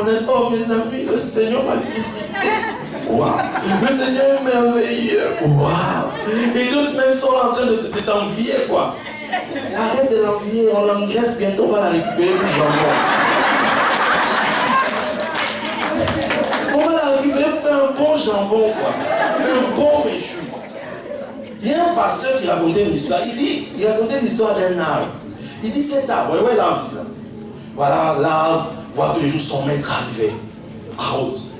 connaître. Oh mes amis, le Seigneur m'a visité. Waouh. Le Seigneur est merveilleux. Waouh. Et d'autres même sont en train de t'envier quoi. Arrête de l'envier, on l'engraisse, bientôt on va la récupérer du jambon. On va la récupérer pour faire un bon jambon quoi. Un bon méchoui. Il y a un pasteur qui racontait une histoire. Il racontait l'histoire d'un arbre. Il dit cet arbre, ouais l'arbre là. Voilà, l'arbre voit tous les jours son maître arriver. Arrose.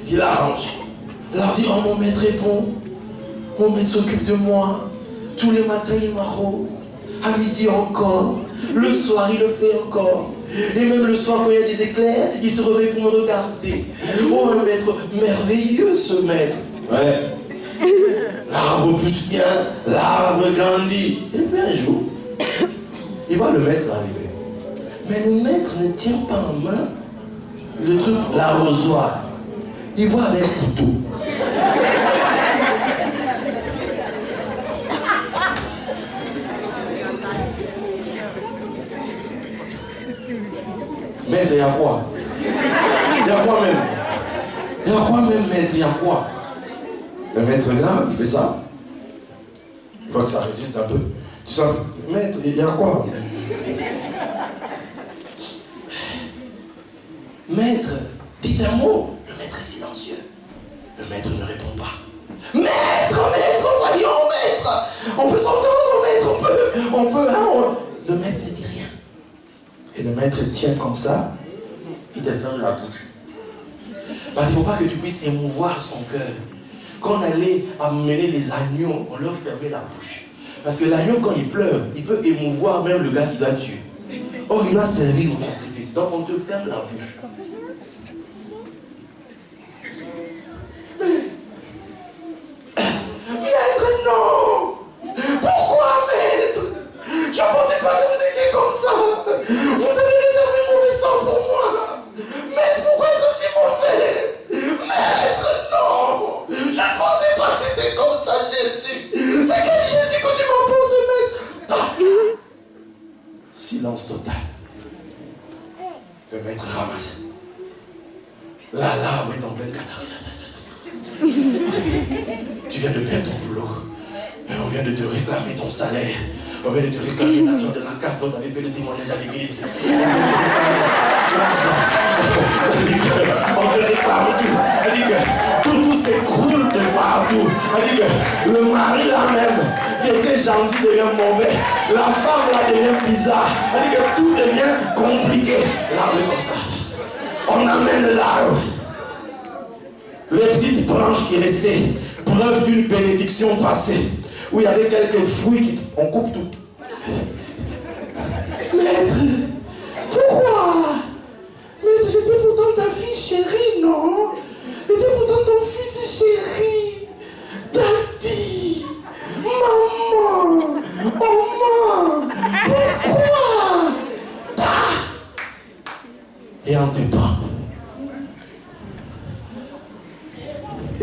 Il arrange. L'arbre dit, oh mon maître est bon. Mon maître s'occupe de moi. Tous les matins il m'arrose. À midi encore. Le soir il le fait encore. Et même le soir quand il y a des éclairs, il se réveille pour me regarder. Oh un maître merveilleux ce maître. Ouais. L'arbre pousse bien, l'arbre grandit. Et puis un jour, il voit le maître arriver. Mais le maître ne tient pas en main le truc, l'arrosoir. Il voit avec un couteau. Maître, il y a quoi? Il y a quoi même? Il y a quoi même, maître? Il y a quoi? Le maître là, il fait ça. Il faut que ça résiste un peu. Tu sens, maître, il y a quoi? Maître, dites un mot. Le maître est silencieux. Le maître ne répond pas. Maître, voyons, maître. On peut s'entendre, maître, on peut, hein. Le maître ne dit rien. Et le maître tient comme ça. Il te ferme la bouche. Parce qu'il ne faut pas que tu puisses émouvoir son cœur. Quand on allait amener les agneaux, on leur fermait la bouche. Parce que l'agneau, quand il pleure, il peut émouvoir même le gars qui doit tuer. Or, il doit servir au sacrifice. Donc, on te ferme la bouche. Maître, non! Pourquoi, maître? Je ne pensais pas que vous étiez comme ça. Vous avez réservé mon mauvais sort pour moi. Maître, pourquoi être si mauvais? Maître, non! Je ne pensais pas que c'était comme ça, Jésus. C'est quel Jésus que tu m'apportes, maître? Ah. Silence total. Le maître ramasse. Là, l'arbre est en pleine catastrophe. Tu viens de perdre ton boulot. On vient de te réclamer ton salaire. On vient de te réclamer l'argent de la carte dont tu avais fait le témoignage à l'église. On vient de te réclamer l'argent. On te réclame tout. Elle dit que tout s'écroule de partout. Elle dit que le mari là même, qui était gentil, devient mauvais. La femme là devient bizarre. Elle dit que tout devient compliqué. L'arbre est comme ça. On amène l'arbre. Les petites branches qui restaient, preuve d'une bénédiction passée, où il y avait quelques fruits qui... On coupe tout. Maître, pourquoi? Maître, j'étais pourtant ta fille chérie, non? J'étais pourtant ton fils chéri. Daddy, maman, maman, pourquoi? Et on te prend.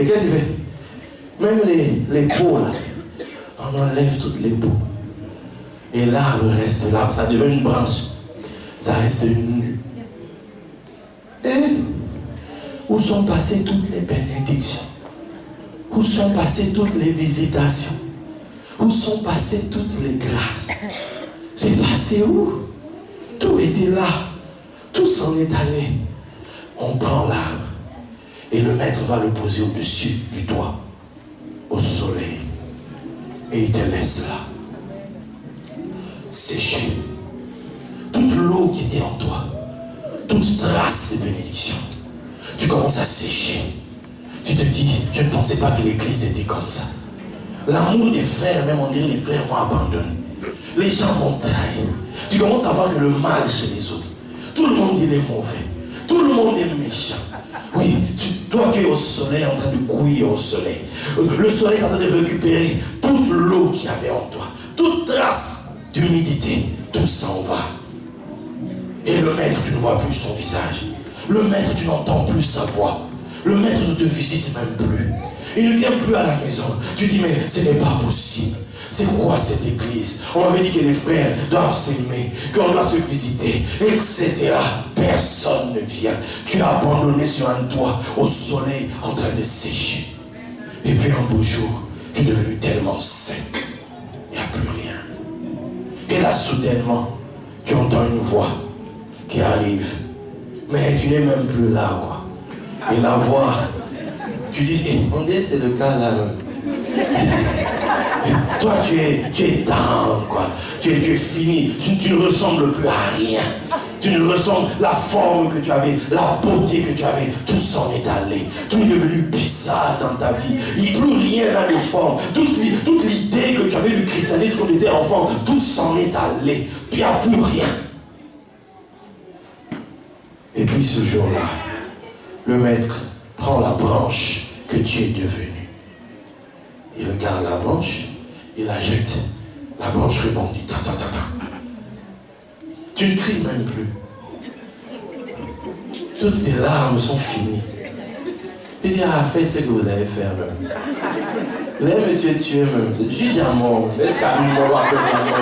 Et qu'est-ce qu'il fait? Même les peaux là, on enlève toutes les peaux. Et l'arbre reste là, ça devient une branche. Ça reste nue. Et où sont passées toutes les bénédictions? Où sont passées toutes les visitations? Où sont passées toutes les grâces? C'est passé où? Tout était là. Tout s'en est allé. On prend l'arbre. Et le maître va le poser au-dessus du toit, au soleil. Et il te laisse là, sécher. Toute l'eau qui était en toi, toute trace de bénédiction, tu commences à sécher. Tu te dis, je ne pensais pas que l'église était comme ça. L'amour des frères, même on dirait les frères m'ont abandonné. Les gens m'ont trahi. Tu commences à voir que le mal chez les autres, tout le monde il est mauvais. Tout le monde est méchant. Oui, toi qui es au soleil en train de courir au soleil. Le soleil est en train de récupérer toute l'eau qu'il y avait en toi. Toute trace d'humidité, tout s'en va. Et le maître, tu ne vois plus son visage. Le maître, tu n'entends plus sa voix. Le maître ne te visite même plus. Il ne vient plus à la maison. Tu dis, mais ce n'est pas possible. C'est quoi cette église? On m'avait dit que les frères doivent s'aimer, qu'on doit se visiter, etc. Personne ne vient. Tu es abandonné sur un toit, au soleil, en train de sécher. Et puis un beau jour, tu es devenu tellement sec. Il n'y a plus rien. Et là, soudainement, tu entends une voix qui arrive. Mais tu n'es même plus là, quoi. Et la voix, tu dis, on dirait que c'est le cas là. Toi, tu es down, quoi. Tu es fini. Tu ne ressembles plus à rien. Tu ne ressembles la forme que tu avais, la beauté que tu avais. Tout s'en est allé. Tout est devenu bizarre dans ta vie. Il n'y a plus rien à de forme. Toute l'idée que tu avais du christianisme quand tu étais enfant, tout s'en est allé. Puis il n'y a plus rien. Et puis ce jour-là, le maître prend la branche que tu es devenu. Il regarde la branche, il la jette. La branche rebondit. Ta, ta, ta, ta. Tu ne cries même plus. Toutes tes larmes sont finies. Tu dis, ah, faites ce que vous allez faire même. Vous allez me tuer même. C'est juste un mot. Est-ce qu'à nous voir un peu la mort?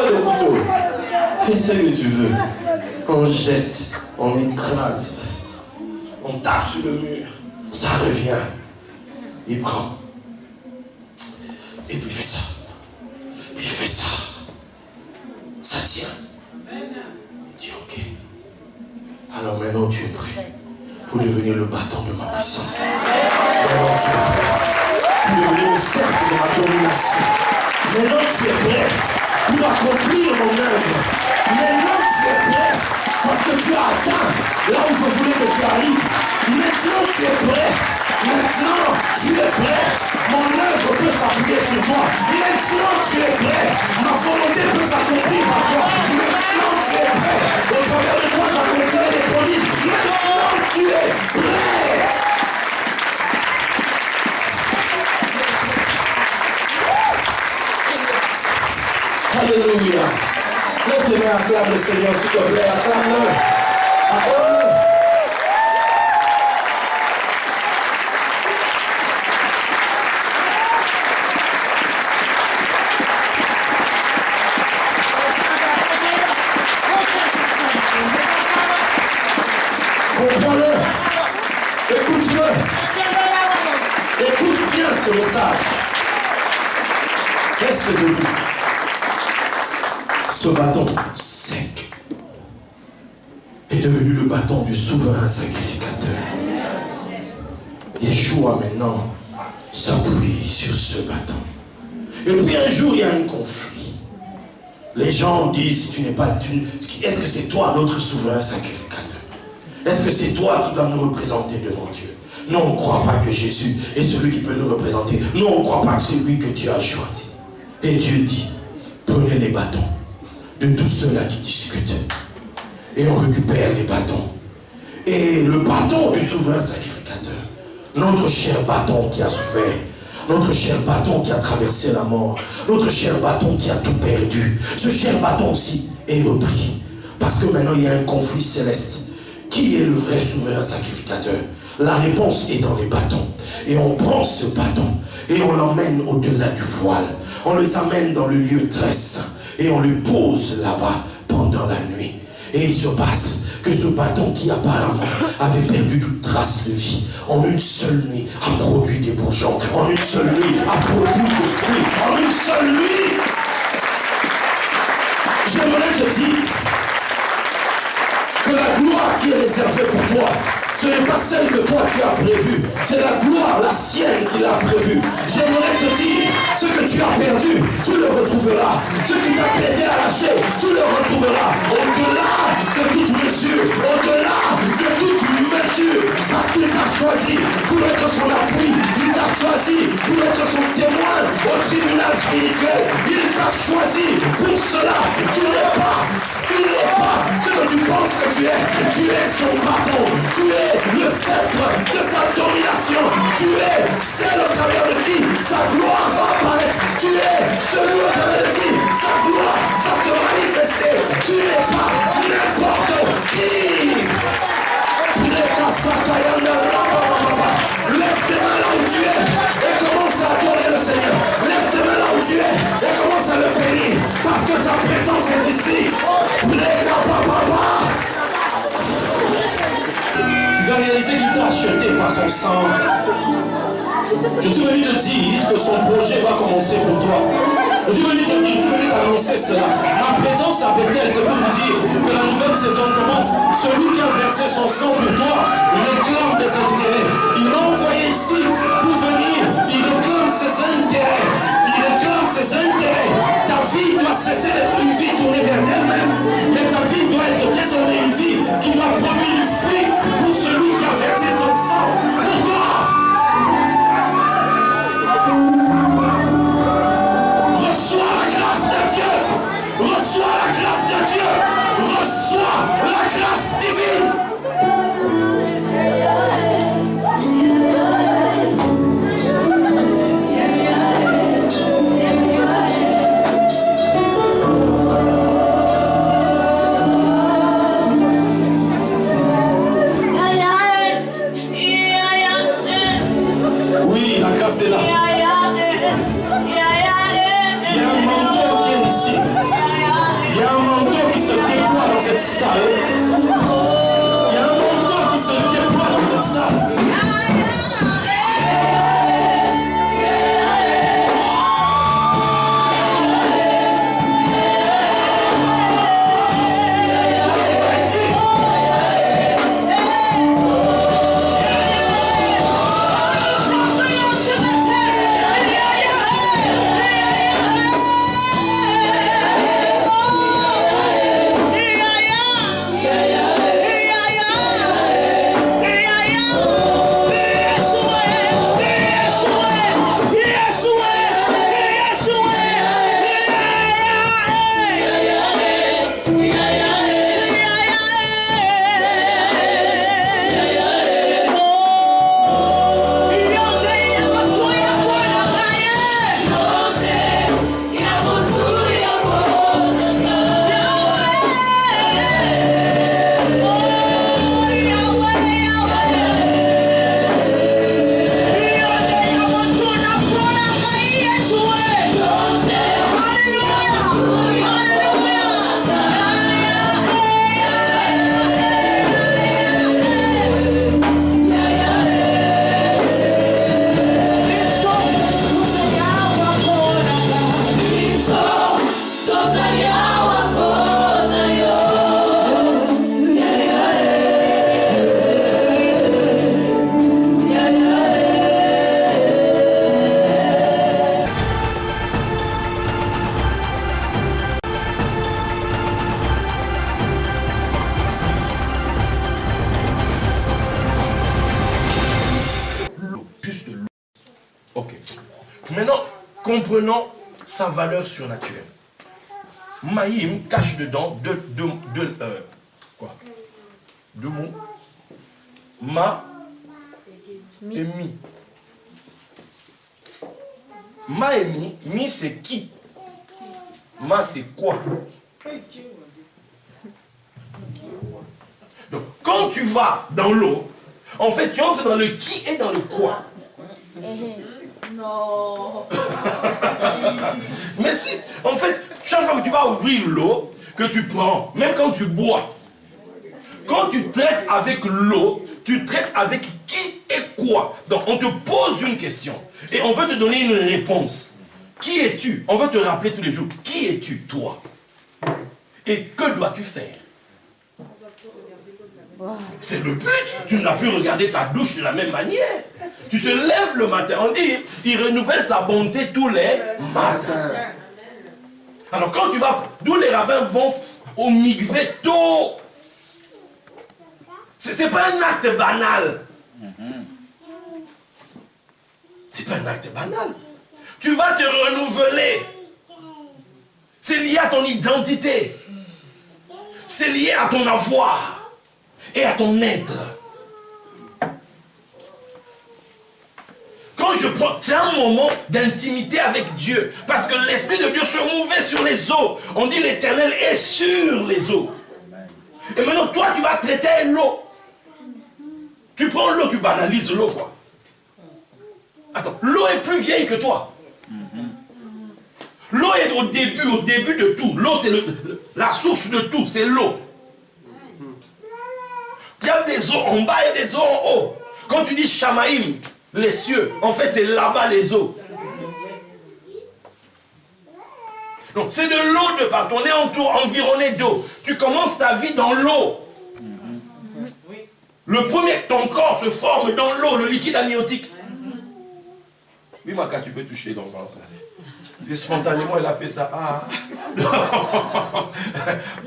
Le couteau. Fais ce que tu veux. On jette, on écrase, on tape sur le mur, ça revient. Il prend. Et puis il fait ça. Puis il fait ça. Ça tient. Il dit ok. Alors maintenant tu es prêt pour devenir le bâton de ma puissance. Maintenant tu es prêt pour devenir le cercle de ma domination. Maintenant tu es prêt pour accomplir mon œuvre. Maintenant tu es prêt parce que tu as atteint là où je voulais que tu arrives. Maintenant tu es prêt. Maintenant tu es prêt. Mon œuvre peut s'appuyer sur toi. Maintenant tu es prêt. Ma volonté peut s'accomplir par toi. Maintenant tu es prêt. Au travers de toi j'accomplirai les prodiges. Maintenant tu es prêt. Alléluia. Lève tes mains, acclame le Seigneur, s'il te plaît. Acclame-le. Acclame-le. Comprends-le. Écoute-le. Écoute bien ce message. Qu'est-ce que je dis? Ce bâton sec est devenu le bâton du souverain sacrificateur. Yeshua maintenant s'appuie sur ce bâton. Et puis un jour il y a un conflit. Les gens disent tu n'es pas. Est-ce que c'est toi notre souverain sacrificateur? Est-ce que c'est toi qui dois nous représenter devant Dieu? Non, on ne croit pas que Jésus est celui qui peut nous représenter. Non, on ne croit pas que c'est lui que tu as choisi. Et Dieu dit, prenez les bâtons de tous ceux-là qui discutent. Et on récupère les bâtons. Et le bâton du souverain sacrificateur, notre cher bâton qui a souffert, notre cher bâton qui a traversé la mort, notre cher bâton qui a tout perdu, ce cher bâton aussi est repris. Parce que maintenant il y a un conflit céleste. Qui est le vrai souverain sacrificateur? La réponse est dans les bâtons. Et on prend ce bâton et on l'emmène au-delà du voile. On les amène dans le lieu très saint. Et on le pose là-bas pendant la nuit. Et il se passe que ce bâton qui apparemment avait perdu toute trace de vie, en une seule nuit a produit des bourgeons, en une seule nuit a produit des fruits, en une seule nuit. J'aimerais te dire que la gloire qui est réservée pour toi, ce n'est pas celle que toi tu as prévue, c'est la gloire, la sienne qui l'a prévue. J'aimerais te dire, ce que tu as perdu, tu le retrouveras. Ce qui t'a été arraché, tu le retrouveras. Au-delà de toute mesure, au-delà de toute mesure, parce qu'il t'a choisi pour être son appui, il t'a choisi pour être son témoin au tribunal spirituel, il t'a choisi pour cela. Tu n'es pas ce que tu penses que tu es son bâton, tu es le sceptre de sa domination. Tu es celle au travers de qui sa gloire va apparaître. Tu es celui au travers de qui sa gloire va se manifester. Tu n'es pas n'importe qui. Lève tes mains là. sang. Je suis venu te dire que son projet va commencer pour toi. Je suis venu te dire, je suis venu t'annoncer cela. Ma présence à Bethel, c'est pour vous dire que la nouvelle saison commence. Celui qui a versé son sang pour toi, il réclame des intérêts. Il m'a envoyé ici pour venir. Il réclame ses intérêts. Il réclame ses intérêts. Ta vie doit cesser d'être une vie tournée vers elle-même. Mais ta vie doit être désormais une vie qui doit produire du fruit pour celui qui a versé son sang pour toi. Reçois la grâce de Dieu. Reçois la grâce de Dieu. Reçois la grâce divine. Oui, la grâce est là. Il y a un manteau qui est ici. Il y a un manteau qui se déploie dans cette salle. Il y a un manteau qui se déploie dans cette salle. Ok. Maintenant, comprenons sa valeur surnaturelle. Maïm cache dedans deux mots. Ma et mi. Ma et mi. Mi c'est qui? Ma c'est quoi? Donc quand tu vas dans l'eau, en fait tu entres dans le qui et dans le quoi. Non. Mais si, en fait, chaque fois que tu vas ouvrir l'eau, que tu prends, même quand tu bois, quand tu traites avec l'eau, tu traites avec qui et quoi. Donc on te pose une question et on veut te donner une réponse. Qui es-tu? On veut te rappeler tous les jours. Qui es-tu, toi? Et que dois-tu faire? C'est le but. Tu n'as plus regardé ta douche de la même manière. Tu te lèves le matin. On dit, il renouvelle sa bonté tous les matins. Alors quand tu vas, d'où les rabbins vont au mikvé tôt. C'est pas un acte banal. C'est pas un acte banal. Tu vas te renouveler. C'est lié à ton identité. C'est lié à ton avoir. Et à ton être. Quand je prends, c'est un moment d'intimité avec Dieu. Parce que l'Esprit de Dieu se mouvait sur les eaux. On dit l'Éternel est sur les eaux. Et maintenant, toi, tu vas traiter l'eau. Tu prends l'eau, tu banalises l'eau, quoi. Attends, l'eau est plus vieille que toi. L'eau est au début de tout. L'eau, c'est la source de tout, c'est l'eau. Il y a des eaux en bas et des eaux en haut. Quand tu dis Shamaïm, les cieux, en fait c'est là-bas les eaux. Donc c'est de l'eau de partout, on est environné d'eau. Tu commences ta vie dans l'eau. Le premier, ton corps se forme dans l'eau, le liquide amniotique. Oui, Maka, tu peux toucher dans le ventre. Et spontanément, elle a fait ça. Ah.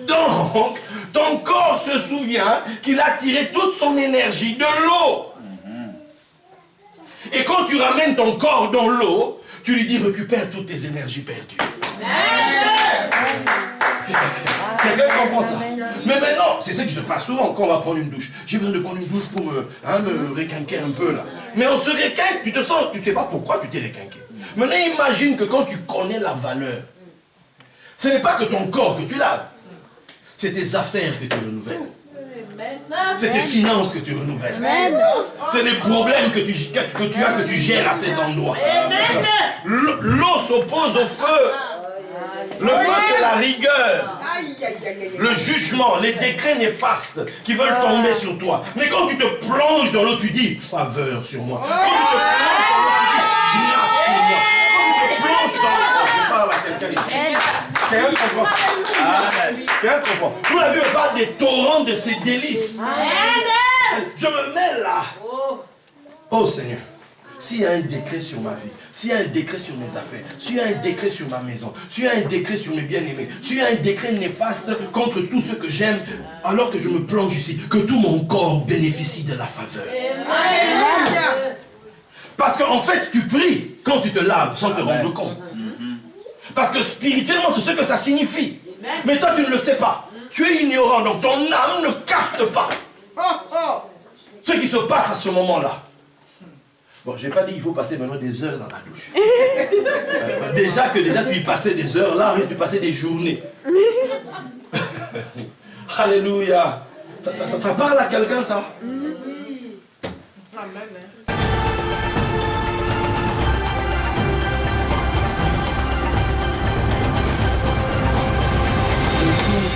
Donc, ton corps se souvient qu'il a tiré toute son énergie de l'eau. Et quand tu ramènes ton corps dans l'eau, tu lui dis récupère toutes tes énergies perdues. Quelqu'un comprend ça? Mais maintenant, c'est ce qui se passe souvent quand on va prendre une douche. J'ai besoin de prendre une douche pour me requinquer un peu là. Mais on se requinque, tu te sens, tu ne sais pas pourquoi tu t'es requinqué. Maintenant, imagine que quand tu connais la valeur, ce n'est pas que ton corps que tu laves, c'est tes affaires que tu renouvelles. C'est tes finances que tu renouvelles. C'est les problèmes que tu as, que tu gères à cet endroit. L'eau s'oppose au feu. Le feu, c'est la rigueur, le jugement, les décrets néfastes qui veulent tomber sur toi. Mais quand tu te plonges dans l'eau, tu dis faveur sur moi. Quand tu te plonges dans l'eau, tu dis grâce sur moi. Quand tu te plonges dans l'eau, je parle à quelqu'un ici. Quelqu'un comprend ça? Quelqu'un comprend? Nous, la Bible parle des torrents de ses délices. Je me mets là. Oh Seigneur. S'il y a un décret sur ma vie, s'il y a un décret sur mes affaires, s'il y a un décret sur ma maison, s'il y a un décret sur mes bien-aimés, s'il y a un décret néfaste contre tout ce que j'aime, alors que je me plonge ici, que tout mon corps bénéficie de la faveur. Parce qu'en fait, tu pries quand tu te laves sans te rendre compte. Parce que spirituellement, c'est ce que ça signifie. Mais toi, tu ne le sais pas. Tu es ignorant, donc ton âme ne capte pas ce qui se passe à ce moment-là. Bon, je n'ai pas dit qu'il faut passer maintenant des heures dans la douche. Déjà tu y passais des heures, là, tu passais des journées. Alléluia. Ça parle à quelqu'un, ça?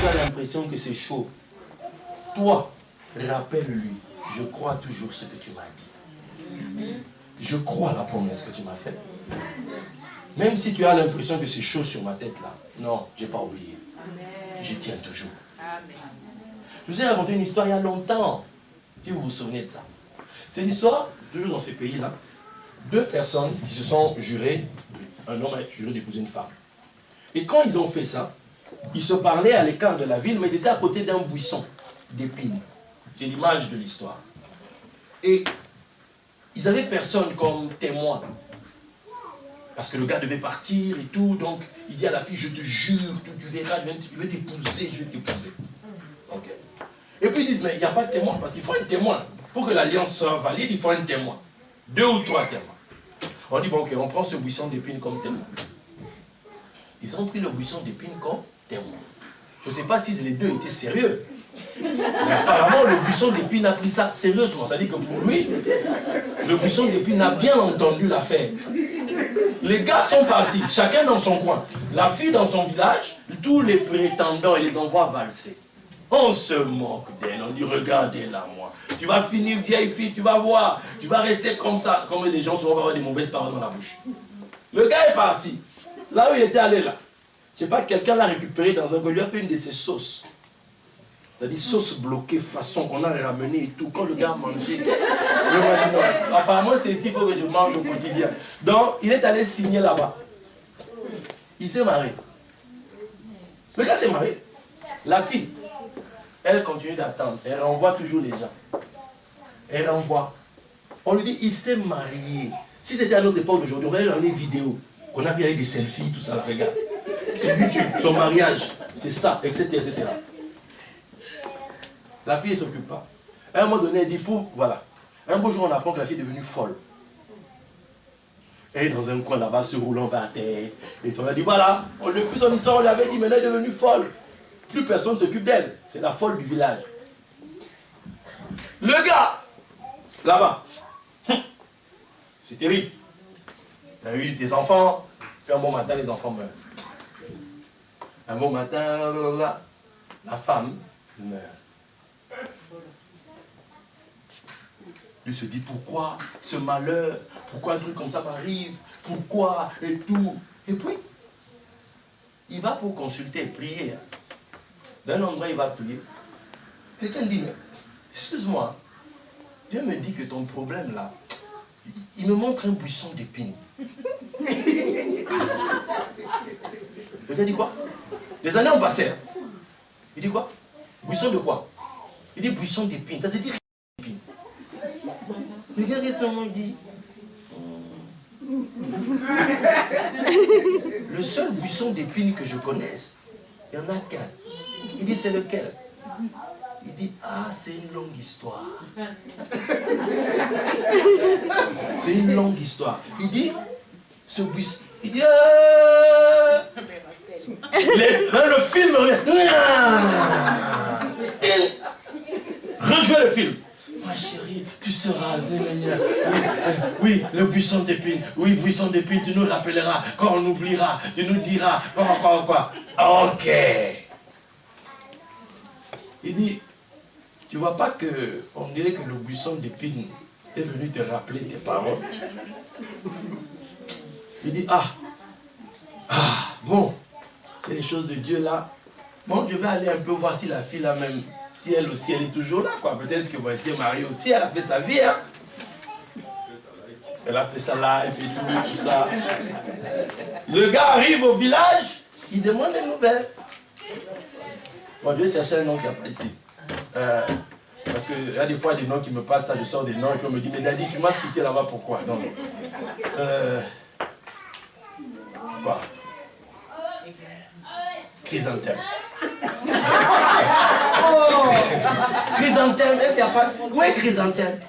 Tu as l'impression que c'est chaud. Toi, rappelle-lui, je crois toujours ce que tu m'as dit. Je crois à la promesse que tu m'as faite. Même si tu as l'impression que c'est chaud sur ma tête là. Non, je n'ai pas oublié. Je tiens toujours. Je vous ai raconté une histoire il y a longtemps. Si vous vous souvenez de ça. C'est une histoire, toujours dans ce pays-là. Deux personnes qui se sont jurées, un homme a juré d'épouser une femme. Et quand ils ont fait ça, ils se parlaient à l'écart de la ville, mais ils étaient à côté d'un buisson d'épines. C'est l'image de l'histoire. Et ils n'avaient personne comme témoin. Parce que le gars devait partir et tout. Donc, il dit à la fille, je te jure, tu verras, je vais t'épouser, je vais t'épouser. Okay. Et puis ils disent, mais il n'y a pas de témoin. Parce qu'il faut un témoin. Pour que l'alliance soit valide, il faut un témoin. 2 ou 3 témoins. On dit, bon, ok, on prend ce buisson d'épines comme témoin. Ils ont pris le buisson d'épines comme témoin. Je ne sais pas si les deux étaient sérieux. Mais apparemment, le buisson d'épines a pris ça sérieusement. C'est-à-dire que pour lui, le buisson d'épines a bien entendu l'affaire. Les gars sont partis, chacun dans son coin. La fille dans son village, tous les prétendants, ils les envoient valser. On se moque d'elle, on dit, regardez-la, moi. Tu vas finir vieille fille, tu vas voir. Tu vas rester comme ça, comme les gens vont avoir des mauvaises paroles dans la bouche. Le gars est parti. Là où il était allé, là. Je ne sais pas, quelqu'un l'a récupéré dans un coin, lui a fait une de ses sauces. C'est-à-dire sauce bloquée, façon qu'on a ramené et tout. Quand le gars a mangé, le gars dit non. Apparemment, c'est ici qu'il faut que je mange au quotidien. Donc, il est allé signer là-bas. Il s'est marié. Le gars s'est marié. La fille, elle continue d'attendre. Elle renvoie toujours les gens. Elle renvoie. On lui dit, il s'est marié. Si c'était à notre époque d'aujourd'hui, on aurait une vidéo. On a bien eu des selfies, tout ça, regarde. C'est YouTube, son mariage, c'est ça, etc., etc. La fille ne s'occupe pas. À un moment donné, elle dit, voilà. Un beau jour, on apprend que la fille est devenue folle. Elle est dans un coin là-bas, se roulant par terre. Et on a dit, voilà, depuis son histoire, on lui avait dit, mais elle est devenue folle. Plus personne ne s'occupe d'elle. C'est la folle du village. Le gars, là-bas, c'est terrible. Tu as eu tes enfants, puis un bon matin, les enfants meurent. Un bon matin, la femme meurt. Il se dit, pourquoi ce malheur? Pourquoi un truc comme ça m'arrive? Pourquoi? Et tout. Et puis, il va pour consulter, prier. D'un endroit, il va prier. Quelqu'un dit, mais excuse-moi, Dieu me dit que ton problème là, il me montre un buisson d'épines. Le gars dit quoi? Les années ont passé. Il dit quoi? Buisson de quoi? Il dit buisson d'épines. Ça te dit d'épines. Le gars récemment il dit le seul buisson d'épines que je connaisse, il n'y en a qu'un. Il dit c'est lequel? Il dit ah c'est une longue histoire. C'est une longue histoire. Il dit ce buisson. Il dit le film. Rejouez le film. Ma chérie, tu seras. Oui, le buisson d'épines. Oui, buisson d'épines, tu nous rappelleras. Quand on oubliera, tu nous diras. Quoi. Ok. Il dit, tu vois pas que on dirait que le buisson d'épines est venu te rappeler tes paroles. Il dit, bon, c'est les choses de Dieu là. Bon, je vais aller un peu voir si la fille là même, si elle aussi, elle est toujours là, quoi. Peut-être que bon, elle s'est mariée aussi, elle a fait sa vie, hein. Elle a fait sa life et tout ça. Le gars arrive au village, il demande des nouvelles. Bon, je vais chercher un nom qu'il n'y a pas ici. Parce qu'il y a des fois des noms qui me passent, ça, je sors des noms et puis on me dit, mais Daddy, tu m'as cité là-bas, pourquoi? Non. Quoi? Chrysanthème. Chrysanthème, est-ce qu'il n'y a pas... Où est Chrysanthème?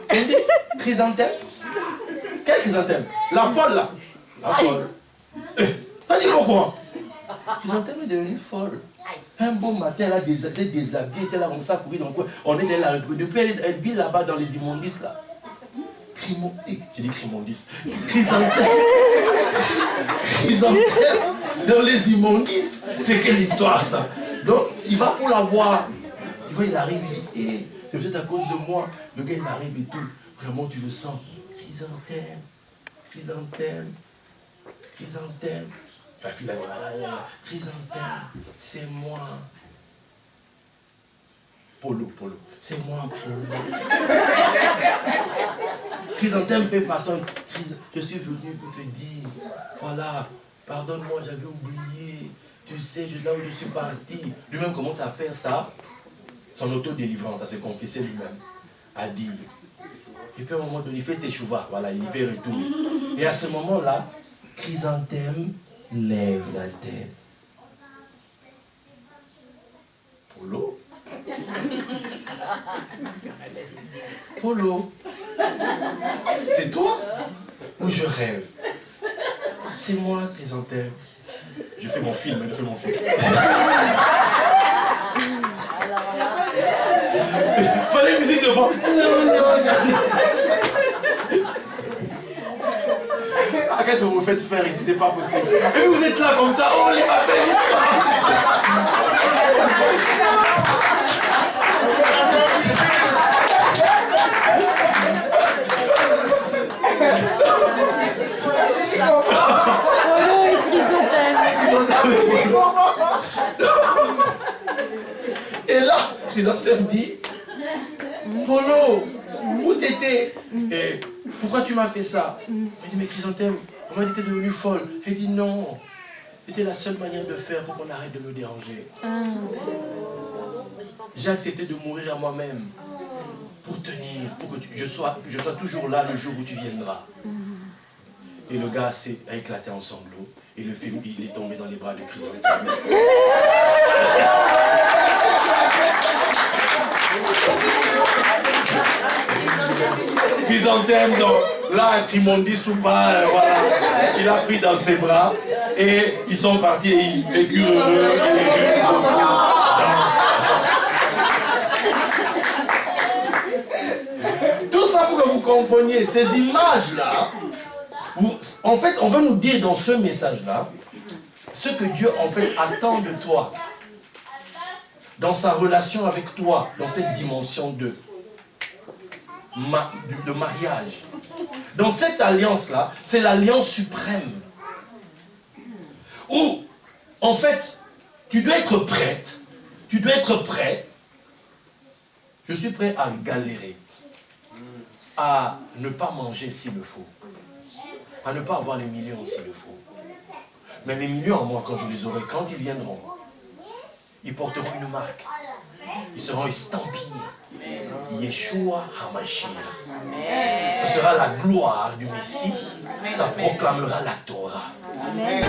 Elle dit, Chrysanthème? Quelle Chrysanthème? La folle là. La folle. T'as dit pourquoi? Chrysanthème est devenue folle. Un beau matin, elle s'est déshabillée, c'est là comme ça, courir dans le coin. On est là, depuis elle vit là-bas dans les immondices là. J'ai dit Chrymondice. Chrysanthème. Chrysanthème dans les immondices. C'est quelle histoire ça? Donc, il va pour la voir. Il arrive, il dit, c'est peut-être à cause de moi. Le gars, il arrive et tout. Vraiment, tu le sens. Chrysanthème. Chrysanthème. Chrysanthème. La fille, elle dit, Chrysanthème, c'est moi. Polo. C'est moi, Polo. Chrysanthème fait façon. Je suis venu pour te dire, voilà, pardonne-moi, j'avais oublié. Tu sais, là où je suis parti. Lui-même commence à faire ça. Son autodélivrance, à se confesser lui-même. À dire. Et puis à un moment donné, il fait teshuva. Voilà, il fait retour. Et à ce moment-là, Chrysanthème lève la tête. Polo. Polo. C'est toi ou je rêve? C'est moi, Chrysanthème. Je fais mon film. Fallait musique devant. Qu'est-ce que vous me faites faire ici? C'est pas possible. Et vous êtes là comme ça. Oh, les belles histoires. Et là, Chrysanthème dit, Polo, où t'étais? Et pourquoi tu m'as fait ça? Il dit, mais Chrysanthème, on m'a dit que t'es devenue folle. Il dit, non, c'était la seule manière de faire pour qu'on arrête de me déranger. J'ai accepté de mourir à moi-même pour tenir, pour que je sois toujours là le jour où tu viendras. Et le gars a éclaté en sanglots. Et le film, il est tombé dans les bras de Chrysanthème. Chrysanthème, donc là, Chrymondice ou pas, voilà, il a pris dans ses bras et ils sont partis et ils vécurent heureux. Tout ça pour que vous compreniez, ces images-là, en fait, on veut nous dire dans ce message-là, ce que Dieu, en fait, attend de toi, dans sa relation avec toi, dans cette dimension 2. de mariage. Dans cette alliance-là, c'est l'alliance suprême. Où, en fait, tu dois être prête, tu dois être prêt. Je suis prêt à galérer, à ne pas manger s'il le faut, à ne pas avoir les millions s'il le faut. Mais les millions en moi, quand je les aurai, quand ils viendront, ils porteront une marque. Ils seront estampillés. Yeshua HaMashiach. Ce sera la gloire du Messie. Ça proclamera la Torah. Amen.